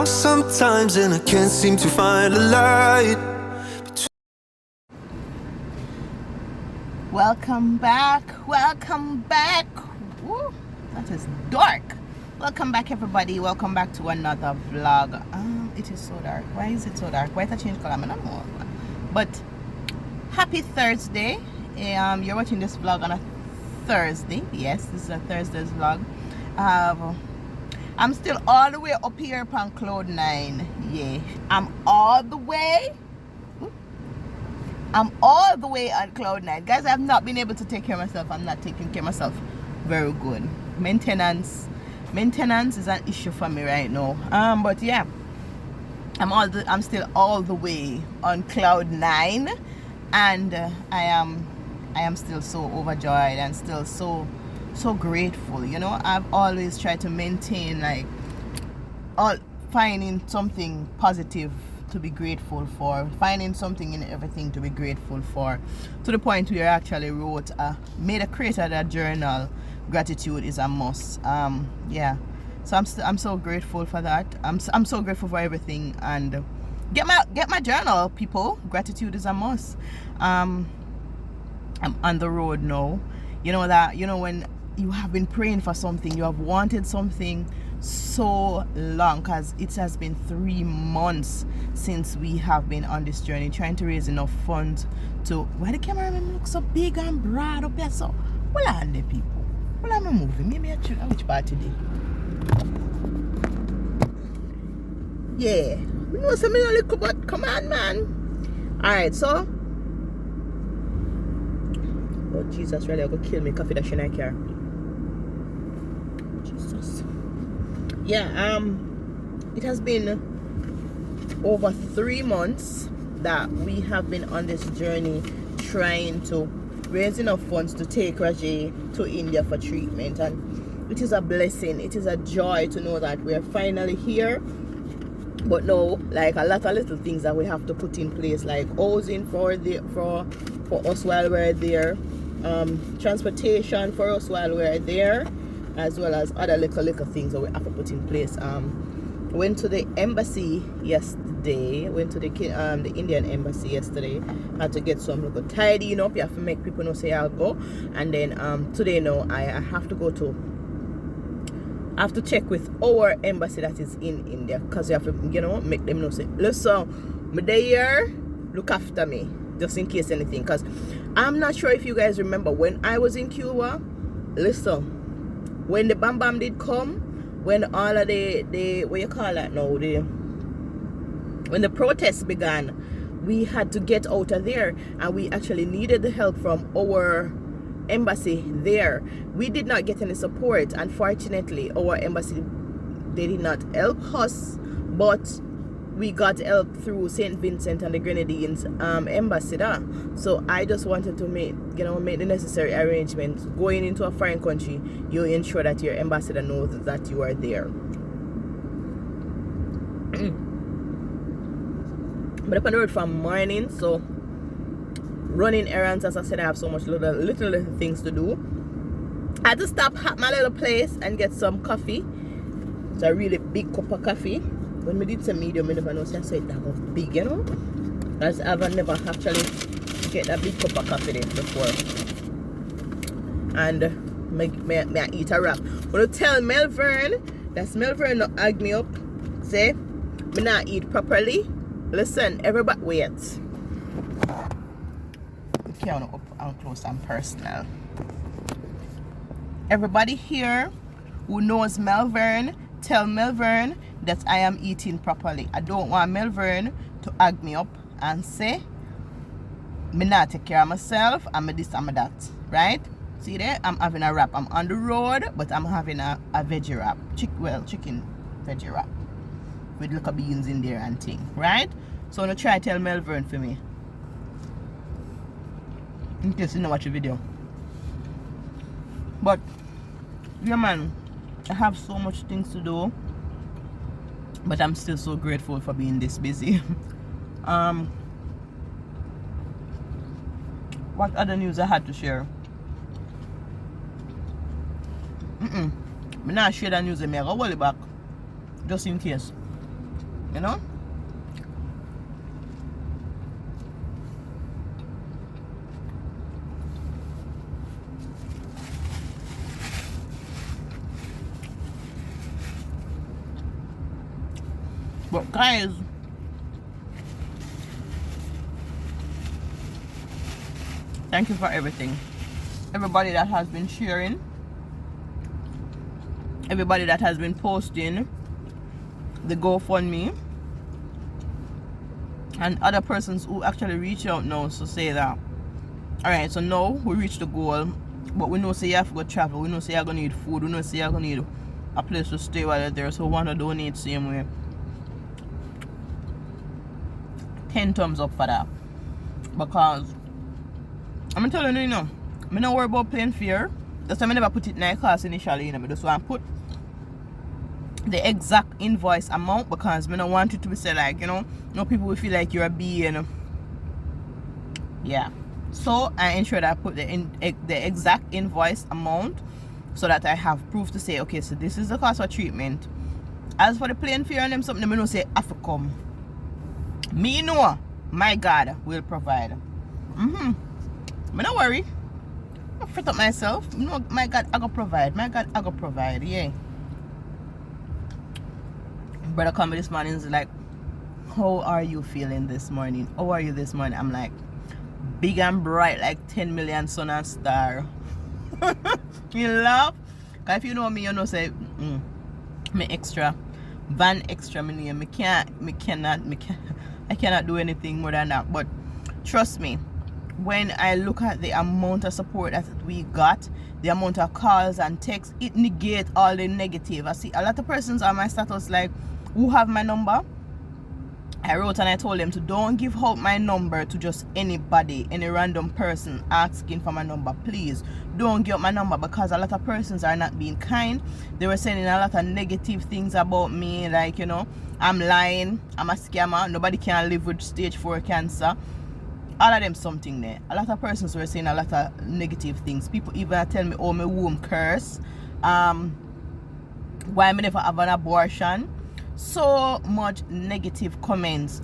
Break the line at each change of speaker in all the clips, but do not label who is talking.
lost sometimes and I can't seem to find a light.
Welcome back. Woo, that is dark. Welcome back, everybody. Welcome back to another vlog. It is so dark. Why is it so dark? Why did I change color? I don't know. But happy Thursday. You're watching this vlog on a Thursday. Yes, this is a Thursday's vlog. I'm still all the way up here upon cloud 9. Yeah, I'm all the way on cloud 9. Guys, I have not been able to take care of myself. I'm not taking care of myself very good. Maintenance is an issue for me right now. But yeah, I'm still all the way on cloud 9, and I am still so overjoyed and still so grateful. You know, I've always tried to maintain, like, finding something positive to be grateful for, finding something in everything to be grateful for, to the point where I actually created a journal. Gratitude is a must. Yeah, so I'm so grateful for that. I'm so grateful for everything, and get my journal, people. Gratitude is a must. I'm on the road now. You know that, when you have been praying for something, you have wanted something so long, because it has been 3 months since we have been on this journey, trying to raise enough funds to. Why the cameraman looks so big and broad up there? So, well, on the people. Well, I'm moving. Maybe I should. Which part today? Yeah, we know something a little, but come on, man. All right, so. Oh Jesus, really, I'm gonna kill me. Coffee that I care. Jesus. Yeah, it has been over 3 months that we have been on this journey, trying to raise enough funds to take Rajay to India for treatment, and it is a blessing. It is a joy to know that we are finally here. But no, like, a lot of little things that we have to put in place, like housing for us while we're there, transportation for us while we're there, as well as other little things that we have to put in place. Went to the embassy yesterday. Went to the Indian embassy yesterday. Had to get some little tidying up. You have to make people know, say I'll go. And then today, no, I have to go to. I have to check with our embassy that is in India, because you have to, make them know, say, listen, me there, look after me, just in case anything. Because I'm not sure if you guys remember when I was in Cuba. Listen, when the Bam Bam did come, when all of the what you call that now, when the protests began, we had to get out of there, and we actually needed the help from our embassy there. We did not get any support. Unfortunately, our embassy, they did not help us, but we got help through St. Vincent and the Grenadines embassy there. So I just wanted to make the necessary arrangements. Going into a foreign country, you ensure that your ambassador knows that you are there. But up on the road from morning, so running errands. As I said, I have so much little things to do. I had to stop at my little place and get some coffee. It's a really big cup of coffee. When we did some medium, I never know, so I said that was big, As I've never actually get that big cup of coffee there before. And I eat a wrap. I'm going to tell Melvern, that's Melvern not ag me up, say, me not eat properly. Listen, everybody, wait. Okay, I'm up and close and personal. Everybody here who knows Melvern, tell Melvern that I am eating properly. I don't want Melvern to ag me up and say me not take care of myself, I'm a this, I'm a that, right? See there, I'm having a wrap. I'm on the road, but I'm having a veggie wrap, chicken veggie wrap with little beans in there and thing, right? So I'm gonna try to tell Melvern for me, in case you don't watch the video. But yeah, man, I have so much things to do, but I'm still so grateful for being this busy. What other news I had to share? I'm not share that news with me. I go hold it back, just in case. you know. But guys, thank you for everything. Everybody that has been sharing, everybody that has been posting the GoFundMe, and other persons who actually reach out now to say that, alright, so now we reach the goal, but we know say you have to go travel, we know say you're gonna need food, we know say you're gonna need a place to stay while you're there, so we want to donate same way. 10 thumbs up for that. Because I'm telling you, I'm not worried about paying fare. That's why I never put it in my class initially, I just want to put the exact invoice amount, because I don't want it to be said like, no people will feel like you're being, yeah. So I ensure that I put the exact invoice amount so that I have proof to say, okay, so this is the cost of treatment. As for the plane fare and them something, I know say I have to come. Me know my God will provide. Me not worry. I fret up myself. No, my God I go provide. My God I go provide. Yeah. Brother come this morning is like, how are you feeling this morning? How are you this morning? I'm like, big and bright like 10 million sun and star. You laugh? Cause if you know me, you know say me extra. Van extra me name. I cannot do anything more than that. But trust me, when I look at the amount of support that we got, the amount of calls and texts, it negates all the negative. I see a lot of persons on my status like, who have my number? I wrote and I told them to don't give out my number to just anybody, any random person asking for my number. Please don't give out my number, because a lot of persons are not being kind. They were saying a lot of negative things about me, like, I'm lying, I'm a scammer, nobody can live with stage 4 cancer. All of them something there. A lot of persons were saying a lot of negative things. People even tell me, oh, my womb curse, why I never have an abortion. So much negative comments,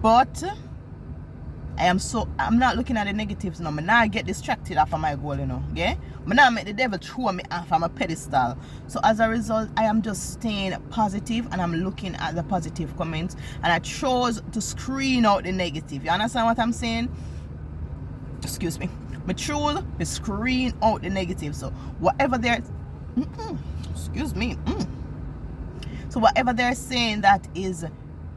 but I'm not looking at the negatives now. Now I get distracted after my goal, yeah. But now I make the devil throw me off on my pedestal. So as a result, I am just staying positive and I'm looking at the positive comments, and I chose to screen out the negative. You understand what I'm saying? Excuse me. I chose to screen out the negative. So whatever they're excuse me. So whatever they're saying that is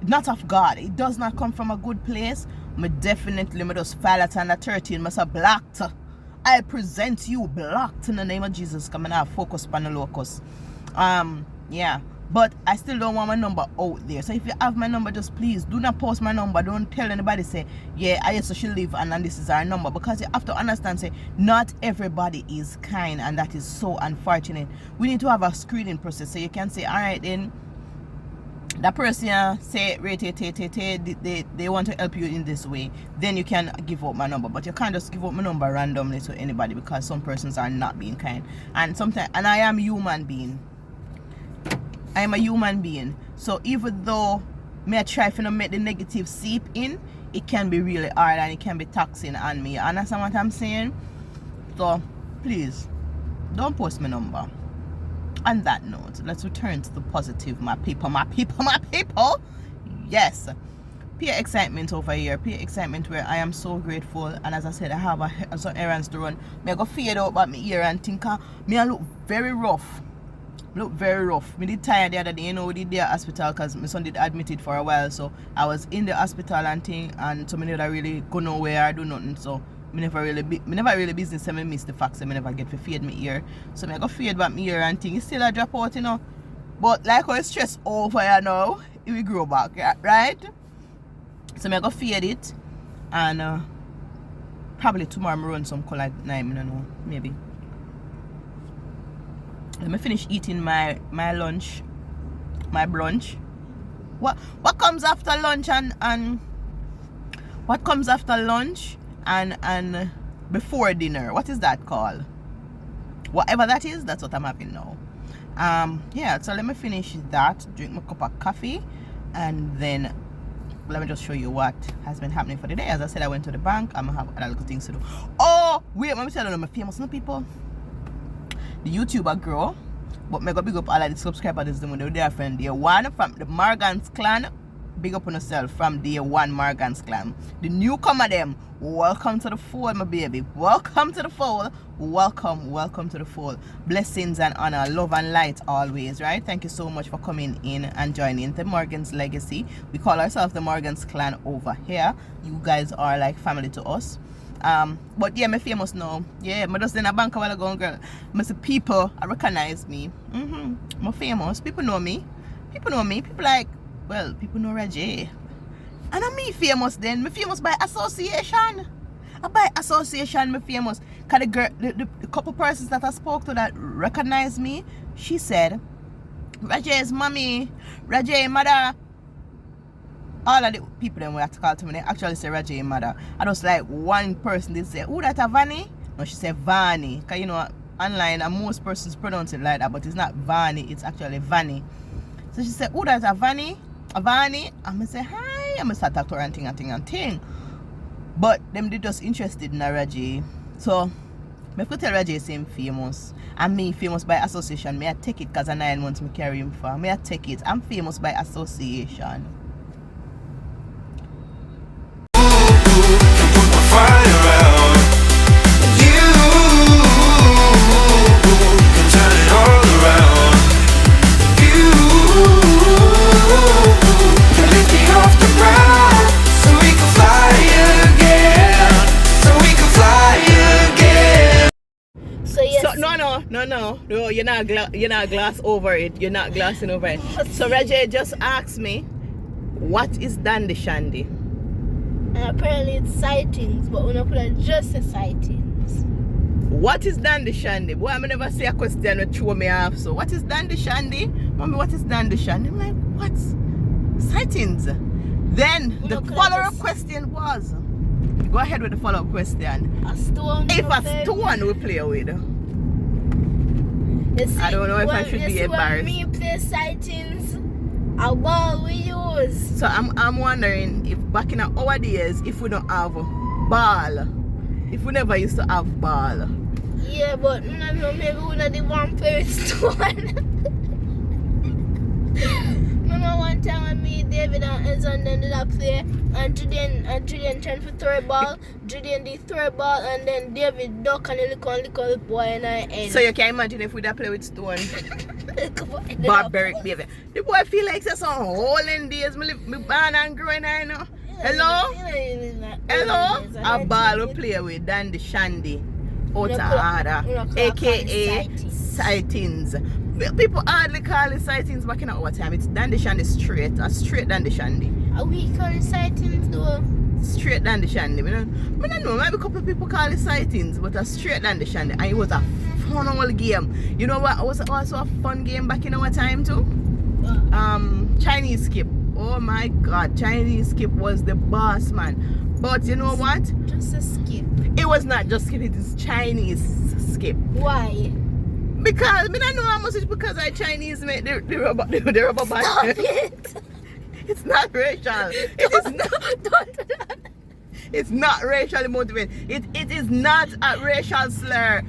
not of God, it does not come from a good place, me just file it under 13, me say blocked. I present you blocked in the name of Jesus. Come and focus on the locus. Yeah. But I still don't want my number out there. So if you have my number, just please do not post my number. Don't tell anybody say, yeah, I used to she live and this is our number. Because you have to understand, say, not everybody is kind, and that is so unfortunate. We need to have a screening process. So you can say, all right, then that person say they want to help you in this way, then you can give out my number. But you can't just give out my number randomly to anybody, because some persons are not being kind. And sometimes, and I am a human being. I am a human being. So even though me I try to make the negative seep in, it can be really hard and it can be taxing on me. You understand what I'm saying? So please don't post my number. On that note, let's return to the positive, my people. Yes, pure excitement over here, pure excitement where I am so grateful. And as I said, I have some errands to run. Me I go fade out about me ear and think me I look very rough. Me did tired the other day, we did the hospital because my son did admitted for a while. So I was in the hospital and thing, and so me never really go nowhere or do nothing. So me never really business, so me miss the fact that me never get to fade me ear. So me go fade back me ear and thing. It's still a drop out, But like how it's stress over now, it will grow back, right? So me go fade it, and probably tomorrow I run some color 9, maybe. Let me finish eating my lunch, my brunch. What comes after lunch and what comes after lunch and before dinner? What is that called? Whatever that is, that's what I'm having now. Yeah, so let me finish that, drink my cup of coffee, And then let me just show you what has been happening for the day. As I said, I went to the bank. I'm gonna have other little things to do. Oh wait, let me tell you, I'm famous no people. The YouTuber girl, but me go big up all of the subscribers them with their friend. The one from the Morgan's clan. Big up on yourself from day one, Morgan's clan. The newcomer them, welcome to the fold, my baby. Welcome to the fold. Welcome to the fold. Blessings and honor, love and light always, right? Thank you so much for coming in and joining the Morgan's legacy. We call ourselves the Morgan's clan over here. You guys are like family to us. But yeah, me famous now. Yeah, me just in a bank a while ago, girl. Me see people recognize me. I'm famous. People know me. People like, well, people know Reggie. And I'm me famous then. Me famous by association. By association, me famous. Cause the girl, the couple persons that I spoke to that recognized me, she said, Regie's mommy, Reggie mother. All of the people then we have to call to me, they actually say Reggie mother. I was like, one person did say, who that a Vanny? No, she said Vanny. Cause you know, online and most persons pronounce it like that, but it's not Vanny, it's actually Vanny. So she said, who that a Vanny? A Vanny? I'm gonna say hi. I'm gonna start talking to her and thing. But them they just interested in a Reggie. So I could tell Reggie is famous. And me famous by association. May I take it because I 9 months me carry him for. May I take it. I'm famous by association. No, you're not glass over it. You're not glassing over it. So Reggie just asked me, what is dandy shandy?
Apparently it's sightings, but we're not putting just the sightings.
What is dandy shandy? Boy, I never say a question that throw me off. So what is dandy shandy? Mommy, what is dandy shandy? I'm like, what? Sightings. Then the follow-up question was, go ahead with the follow-up question.
A stone.
If a stone we play with.
See,
I don't know if I should be embarrassed.
When me play sightings, a ball we use.
So I'm wondering if back in our days, if we don't have ball, if we never used to have ball.
Yeah, but I don't know, maybe we're not the one pair stone. Remember one time when me, David and Ezon then did a play, and Julian turned for throw a ball, Julian did throw a ball, and then David duck and the little boy and I end.
So you can imagine if we'd have play with stone. Barbaric baby. The boy feel like there's some whole in days, me born and growing, I know. Hello? Hello? A ball we play with Dandy Shandy. Outer order, aka sightings. People hardly call it sightings back in our time. It's Dandy Shandy straight. A straight Dandy Shandy.
Are we calling sightings though?
Straight Dandy Shandy. I don't know. Maybe a couple of people call it sightings, but a straight Dandy Shandy. And it was a fun old game. You know what? It was also a fun game back in our time too. Chinese skip. Oh my God, Chinese skip was the boss, man. But you know what?
Just a skip.
It was not just skip. It is Chinese skip.
Why?
Because I don't know how much it's because I Chinese make the rubber band.
Stop it.
It's not racial. It is not.
Don't do that.
It's not racially motivated. It is not a racial slur.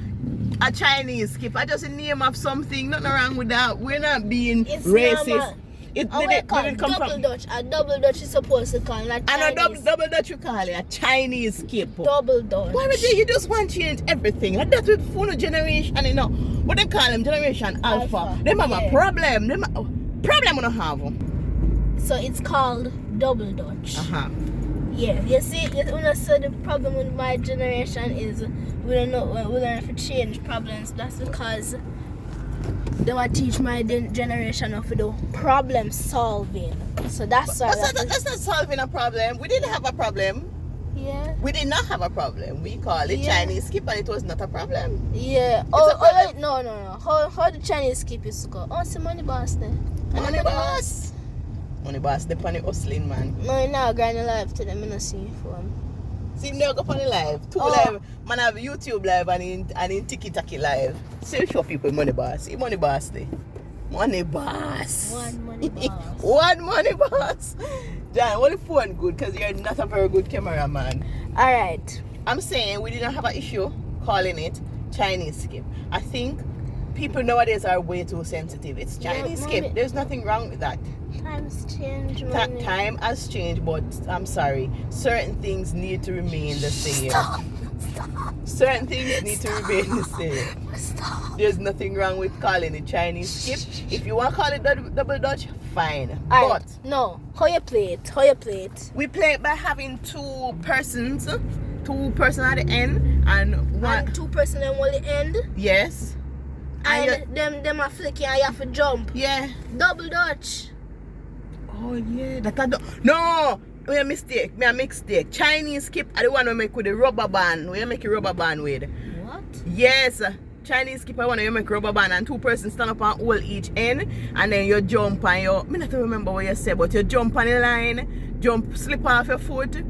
A Chinese skip. I just a name of something. Nothing wrong with that. We're not being
It's
racist.
Normal.
It
did it come double from Dutch. A double Dutch is supposed to call not Chinese.
And a double Dutch you call it a Chinese skip.
Double Dutch.
Why would you just want to change everything? And that's with full generation, you know. What they call them generation alpha. They have a problem. Problem we don't have.
So it's called double Dutch. Yeah, you see, so the problem with my generation is we don't have to change problems. That's because they want to teach my generation how to do problem solving. So that's why.
That's not solving a problem. We didn't have a problem.
Yeah.
We did not have a problem. We call it Chinese skip and it was not a problem.
Yeah. Wait, no. How the Chinese skip used to go? Oh, it's money boss there.
Money boss. Money boss, they on the hustling, man.
No, you're not grind live to them. I don't see for them.
See, they go on the live. Two live. Man have YouTube live and in Tiki Taki live. So show people money boss. See money boss there. Money boss.
One money boss.
One money boss. John, what the phone good? Because you're not a very good cameraman.
Alright.
I'm saying we didn't have an issue calling it Chinese skip. I think people nowadays are way too sensitive. It's Chinese skip. There's nothing wrong with that.
Times change,
Time has changed, but I'm sorry. Certain things need to remain the same.
Stop.
Certain things need to remain the same.
Stop.
There's nothing wrong with calling it Chinese skip. If you want to call it double Dutch, fine.
Alright.
But
No. How you play it? How you play it?
we play it by having two persons at the end and one.
And 2 person them will end.
Yes.
And them are flicking and you have to jump.
Yeah.
Double Dutch.
Oh yeah. No. We a mistake. Me a mistake. Chinese skip are the one we make with the rubber band. We make a rubber band with.
What?
Yes. Chinese skip are one you make rubber band and 2 persons stand up and hold each end and then you jump and you. Me not remember what you said, but you jump on the line, slip off your foot,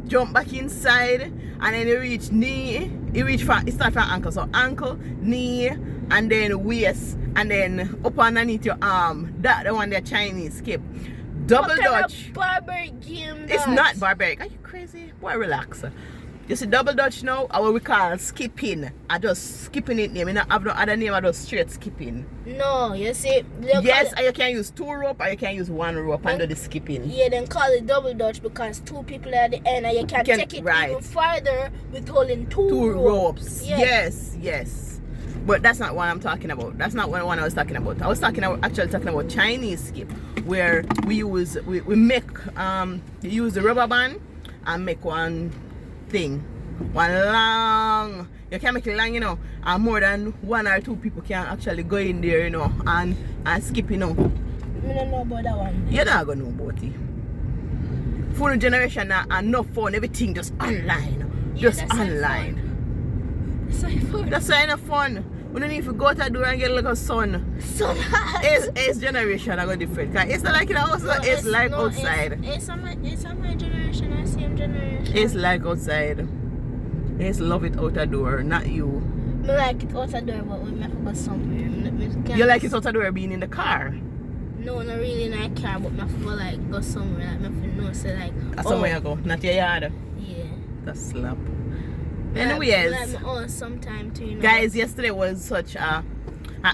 jump back inside, and then you reach knee. It start from ankle, so ankle, knee, and then waist, and then up underneath your arm. That the one, the Chinese skip. Double Dutch.
Barbaric game.
It's not barbaric. Are you crazy? Boy, relax. You see, double Dutch now, or what we call skipping. I just skipping it name. I don't have no other name. I just straight skipping.
No, you see.
Yes, and you can use 2 rope, or you can use 1 rope and do the skipping.
Yeah, then call it double Dutch because 2 people at the end and you can take it even farther with holding 2
ropes.
Yeah.
Yes. But that's not what I'm talking about. That's not what one I was talking about. I was talking about Chinese skip, where we use the rubber band and make one thing, one long. You can make it long, and more than 1 or 2 people can actually go in there, and skip,
I don't know about that one.
You're not gonna know about it. Phone generation now, enough phone, everything just online, just online. That's why it's fun. We don't need to go out the door and get like a sun. It's generation I go different. It's not like in the house, it's like outside.
It's on my generation, the same generation.
It's like outside. It's love it out the door, not you.
I like it out the door, but we have to go somewhere.
You like it out the door being in the car?
No, not really in a car, but I have to go like go somewhere. Like, I have to know, say like.
Somewhere you go, not your yard.
Yeah.
That's slap. Anyways,
sometime too,
guys, yesterday was such a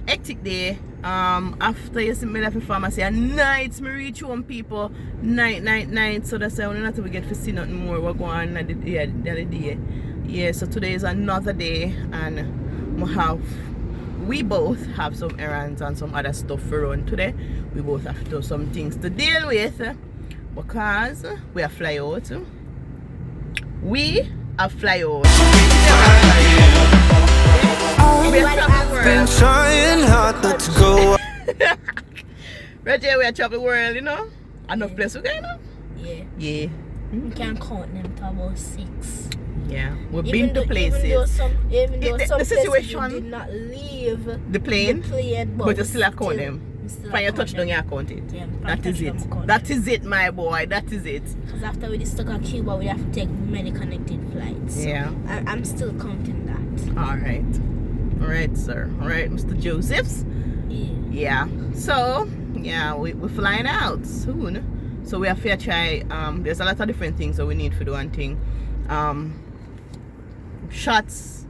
hectic day. After you see me left the pharmacy at night, me reach home, people. Night. So that's why we not to get to see nothing more. We're going on the other day. Yeah, so today is another day, and we both have some errands and some other stuff for run today. We both have to some things to deal with because we are fly out. I've
been trying hard not to go.
Right here we are traveling the world, Enough place we go, Yeah.
You can count them to about 6.
Yeah. We've been to places.
Even though some
the situation
places did not leave
the plane, but you still count them. When you touch down, you count it.
Yeah,
that is it. That is it, my boy. That is it.
Because after we stuck at Cuba, we have to take many connected flights. So
yeah.
I'm still counting that.
Alright, sir. Alright, Mr. Josephs. Yeah. So, yeah, we're flying out soon. So we have to try. There's a lot of different things that we need to do and thing. Shots.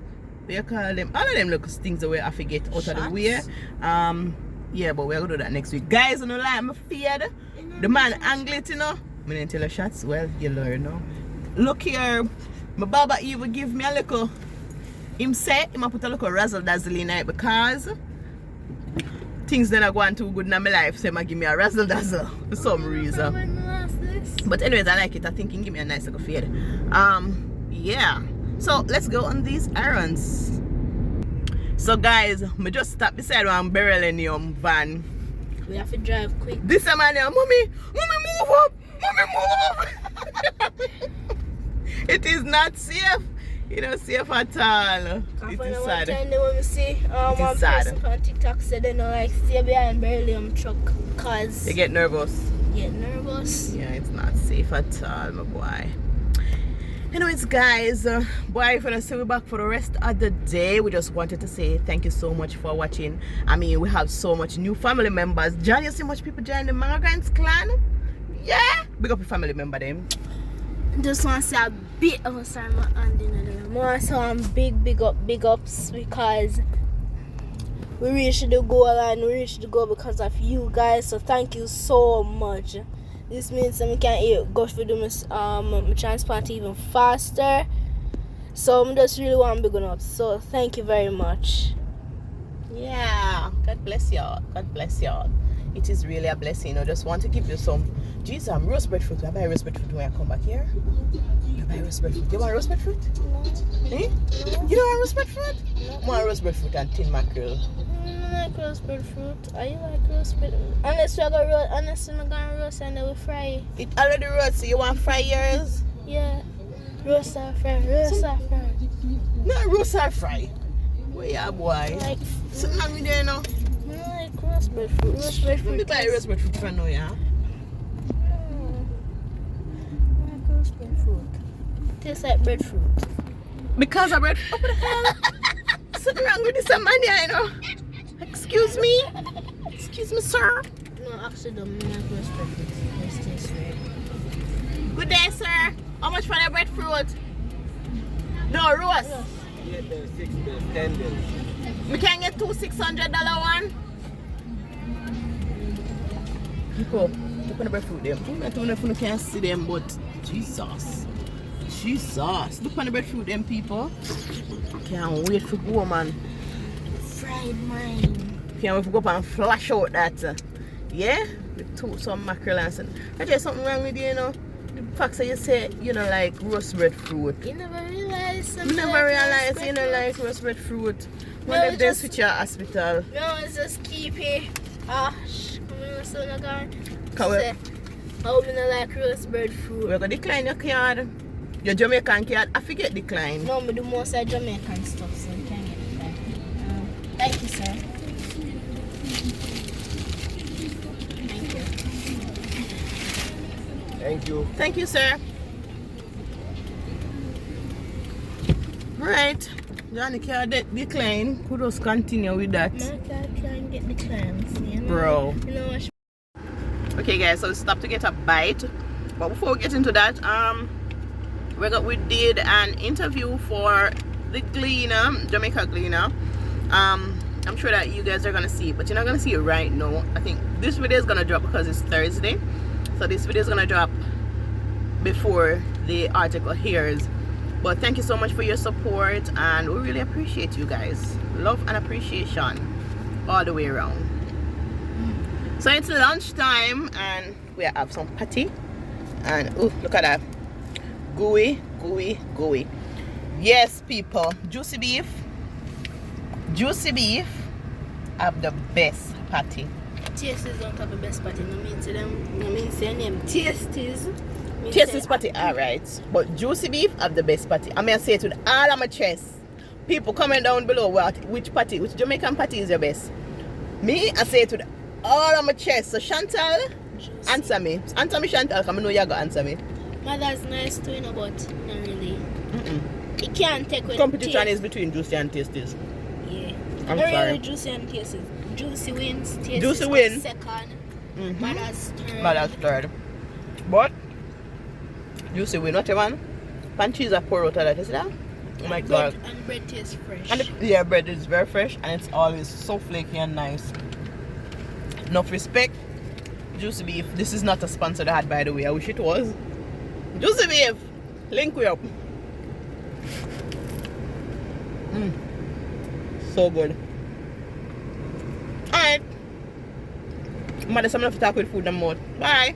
We call them. All of them look things that we have to get out of the way. Yeah, but we're gonna do that next week. Guys, you know, like I'm feared. The man angle it, I didn't tell you shots. Well, you learn, Look here, my baba even give me a little. Him say, him put a little razzle dazzle in it because things that are going too good in my life, so him give me a razzle dazzle for some reason. But anyways, I like it. I think he give me a nice little fade. Yeah. So let's go on these errands. So guys, I just stopped beside one Beryllium van.
We have to drive quick.
This man here, mommy move up! Mommy move up! It is not safe. It is not safe at all. It is sad.
When we see one person on TikTok said they don't like stay behind Beryllium truck because
they get nervous.
Yeah, it's not
safe at all, my boy. Anyways, guys, boy, if you see we back for the rest of the day, we just wanted to say thank you so much for watching. I mean, we have so much new family members. John, you see much people join the Mangagrants clan? Yeah, big up your family member them.
Just want to say a bit of a sorry, my hand in there. More some big ups because we reached the goal and we reached the goal because of you guys. So thank you so much. This means that we can go for my transplant even faster. So I just really want to big up. So thank you very much.
Yeah, God bless y'all. God bless y'all. It is really a blessing. I just want to give you some. Jeez, roast breadfruit. I buy roast breadfruit when I come back here. I buy roast breadfruit. You want roast breadfruit?
No.
Eh? No. You don't want roast breadfruit? No. I want roast breadfruit and tin mackerel.
I like roast breadfruit. I like roast breadfruit. Unless we're gonna roast and then we fry.
It already roast, so you want fry yours?
Yeah. Roast or fry. Roast or fry.
No, roast or fry. Where you boy?
Like
something wrong with you now?
I like roast breadfruit. Roast breadfruit.
Let me buy roast breadfruit for now, yeah?
I like roast breadfruit. Tastes like breadfruit.
Because of bread. What the hell? Something wrong with this man here, you know? Excuse me? Excuse me, sir?
No, actually, don't like roast breadfruit. It tastes weird.
Good day, sir. How much for the breadfruit? No, roast.
Yeah, there's 6 bills, 10 bills.
We can get two $600 one. People, look on the breadfruit them. I don't know if you can see them, but Jesus. Jesus. Look on the breadfruit them, people. Can't wait for go, man.
Fried mine.
Can't wait for go up and flash out that. Yeah? With some mackerel and something. I just something wrong with you, you know? The fact that you say you know like roast breadfruit.
You never realize.
You never realize you know like roast breadfruit. When
No,
they
just-
switch your hospital.
No, it's just keep it. Come on, so not going.
Come on.
Say, how we not like roast breadfruit?
We're gonna decline your card. Your Jamaican card, I forget decline.
No, we do most of Jamaican stuff, so we can get it back. Thank you, sir. Thank you.
Thank you.
Thank you, sir. Right. Johnny card decline. Could just continue with that.
No, I can't get the clams, you know?
Bro.
You know what?
Okay guys, so we stopped to get a bite. But before we get into that, we did an interview for the Gleaner, Jamaica Gleaner. I'm sure that you guys are gonna see it, but you're not gonna see it right now. I think this video is gonna drop because it's Thursday. So this video is gonna drop before the article airs. But thank you so much for your support and we really appreciate you guys. Love and appreciation all the way around. So it's lunchtime and we have some patty and oh look at that. Gooey. Yes people, juicy beef have the best patty.
Tasties don't have the best patty. No mean to them. No mean say name. Tasties.
Tasty patty, alright. But juicy beef have the best patty. I mean I say it with all of my chest. People comment down below which Jamaican patty is your best. Me, I say it with all of my chest. So Chantal, answer me. Answer me Chantal, because I know you're going to answer me.
Mother's nice too, you know, but not really. It can't take away
Competition is between juicy and tasties.
Yeah.
I'm
not
sorry.
really juicy and tasties. Juicy wins. Tasties
Juicy win.
Second. Mother's third.
Mother's third. But juicy win. What you want? Pan cheese are pour out of that, you see that? Oh my god.
And bread tastes fresh.
And bread is very fresh and it's always so flaky and nice. Enough respect. Juicy beef. This is not a sponsored ad, by the way. I wish it was. Juicy beef. Link we up. So good. Alright. Mother, I'm gonna have to talk with food and more. Bye.